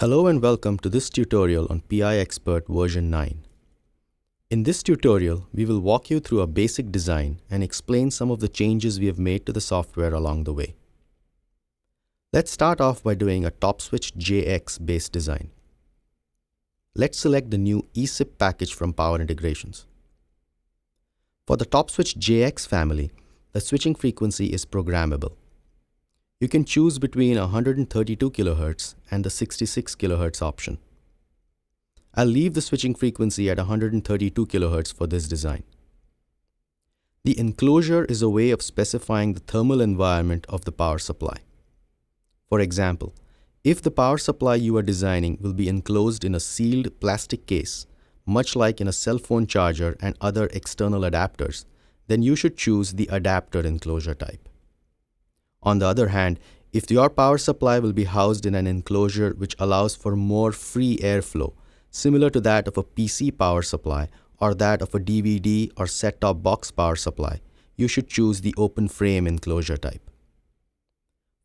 Hello and welcome to this tutorial on PI Expert version 9. In this tutorial, we will walk you through a basic design and explain some of the changes we have made to the software along the way. Let's start off by doing a TOPSwitch-JX based design. Let's select the new eSIP package from Power Integrations. For the TOPSwitch-JX family, the switching frequency is programmable. You can choose between 132 kHz and the 66 kHz option. I'll leave the switching frequency at 132 kHz for this design. The enclosure is a way of specifying the thermal environment of the power supply. For example, if the power supply you are designing will be enclosed in a sealed plastic case, much like in a cell phone charger and other external adapters, then you should choose the adapter enclosure type. On the other hand, if your power supply will be housed in an enclosure which allows for more free airflow, similar to that of a PC power supply or that of a DVD or set-top box power supply, you should choose the open frame enclosure type.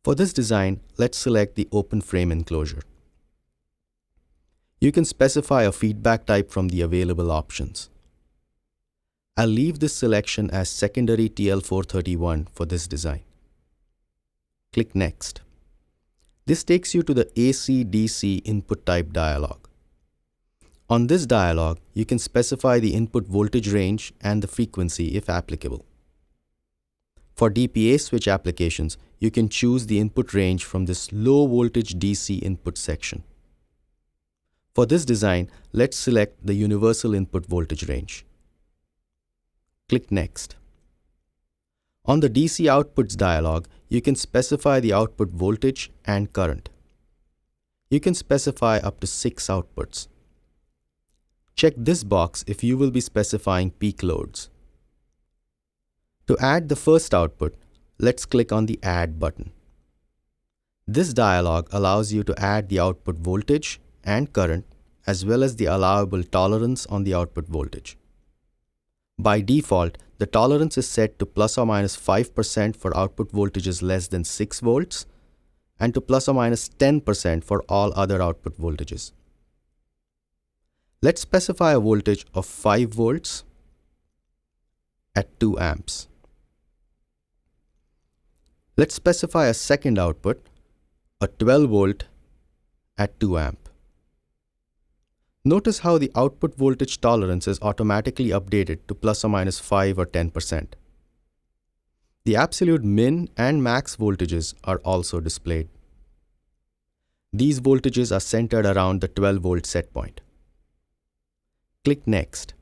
For this design, let's select the open frame enclosure. You can specify a feedback type from the available options. I'll leave this selection as secondary TL431 for this design. Click Next. This takes you to the AC-DC input type dialog. On this dialog, you can specify the input voltage range and the frequency if applicable. For DPA switch applications, you can choose the input range from this low voltage DC input section. For this design, let's select the universal input voltage range. Click Next. On the DC outputs dialog, you can specify the output voltage and current. You can specify up to 6 outputs. Check this box if you will be specifying peak loads. To add the first output, let's click on the Add button. This dialog allows you to add the output voltage and current as well as the allowable tolerance on the output voltage. By default, the tolerance is set to plus or minus 5% for output voltages less than 6 volts and to plus or minus 10% for all other output voltages. Let's specify a voltage of 5 volts at 2 amps. Let's specify a second output, a 12 volt at 2 amp. Notice how the output voltage tolerance is automatically updated to plus or minus 5 or 10%. The absolute min and max voltages are also displayed. These voltages are centered around the 12 volt set point. Click Next.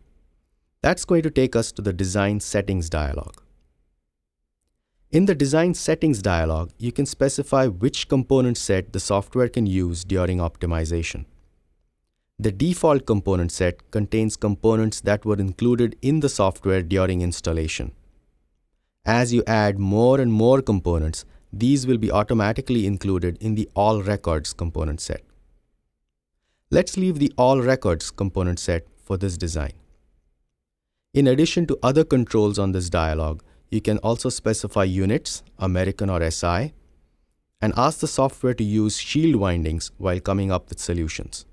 That's going to take us to the Design Settings dialog. In the Design Settings dialog, you can specify which component set the software can use during optimization. The default component set contains components that were included in the software during installation. As you add more and more components, these will be automatically included in the All Records component set. Let's leave the All Records component set for this design. In addition to other controls on this dialog, you can also specify units, American or SI, and ask the software to use shield windings while coming up with solutions.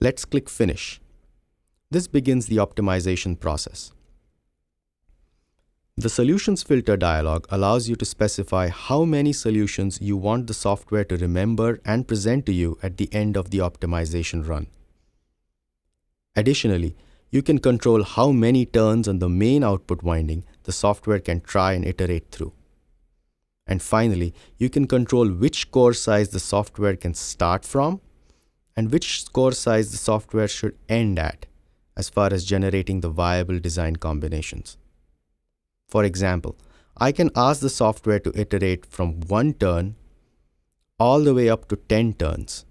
Let's click Finish. This begins the optimization process. The Solutions Filter dialog allows you to specify how many solutions you want the software to remember and present to you at the end of the optimization run. Additionally, you can control how many turns on the main output winding the software can try and iterate through. And finally, you can control which core size the software can start from and which core size the software should end at as far as generating the viable design combinations. For example, I can ask the software to iterate from 1 turn all the way up to 10 turns.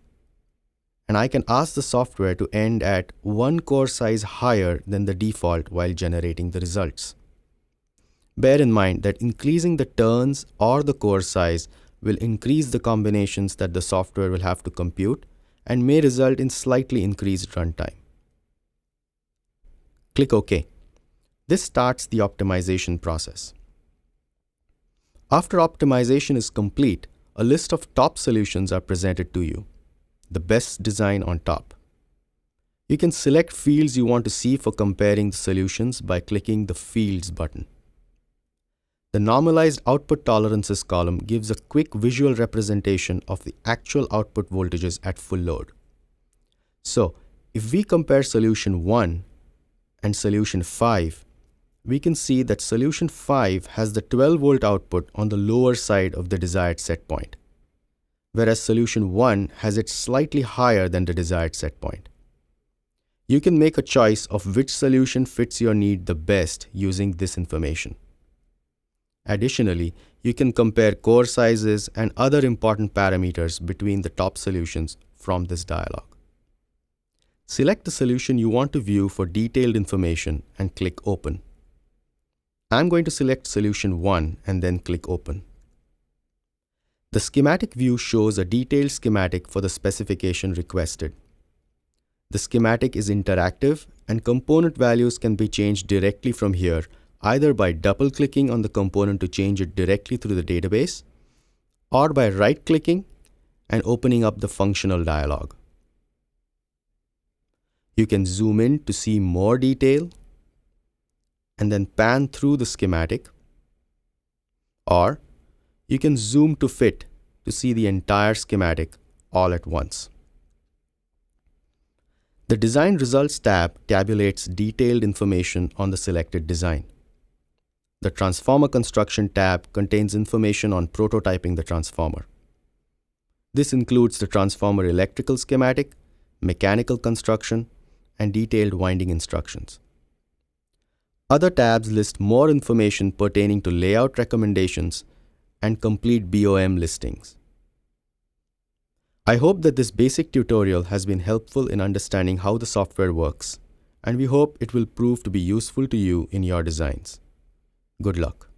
And I can ask the software to end at 1 core size higher than the default while generating the results. Bear in mind that increasing the turns or the core size will increase the combinations that the software will have to compute and may result in slightly increased runtime. Click OK. This starts the optimization process. After optimization is complete, a list of top solutions are presented to you, the best design on top. You can select fields you want to see for comparing the solutions by clicking the Fields button. The Normalized Output Tolerances column gives a quick visual representation of the actual output voltages at full load. So, if we compare solution 1 and solution 5, we can see that solution 5 has the 12-volt output on the lower side of the desired set point, whereas solution 1 has it slightly higher than the desired set point. You can make a choice of which solution fits your need the best using this information. Additionally, you can compare core sizes and other important parameters between the top solutions from this dialog. Select the solution you want to view for detailed information and click Open. I'm going to select solution 1 and then click Open. The schematic view shows a detailed schematic for the specification requested. The schematic is interactive and component values can be changed directly from here, either by double-clicking on the component to change it directly through the database, or by right-clicking and opening up the functional dialog. You can zoom in to see more detail and then pan through the schematic, or you can zoom to fit to see the entire schematic all at once. The Design Results tab tabulates detailed information on the selected design. The Transformer Construction tab contains information on prototyping the transformer. This includes the transformer electrical schematic, mechanical construction, and detailed winding instructions. Other tabs list more information pertaining to layout recommendations and complete BOM listings. I hope that this basic tutorial has been helpful in understanding how the software works, and we hope it will prove to be useful to you in your designs. Good luck.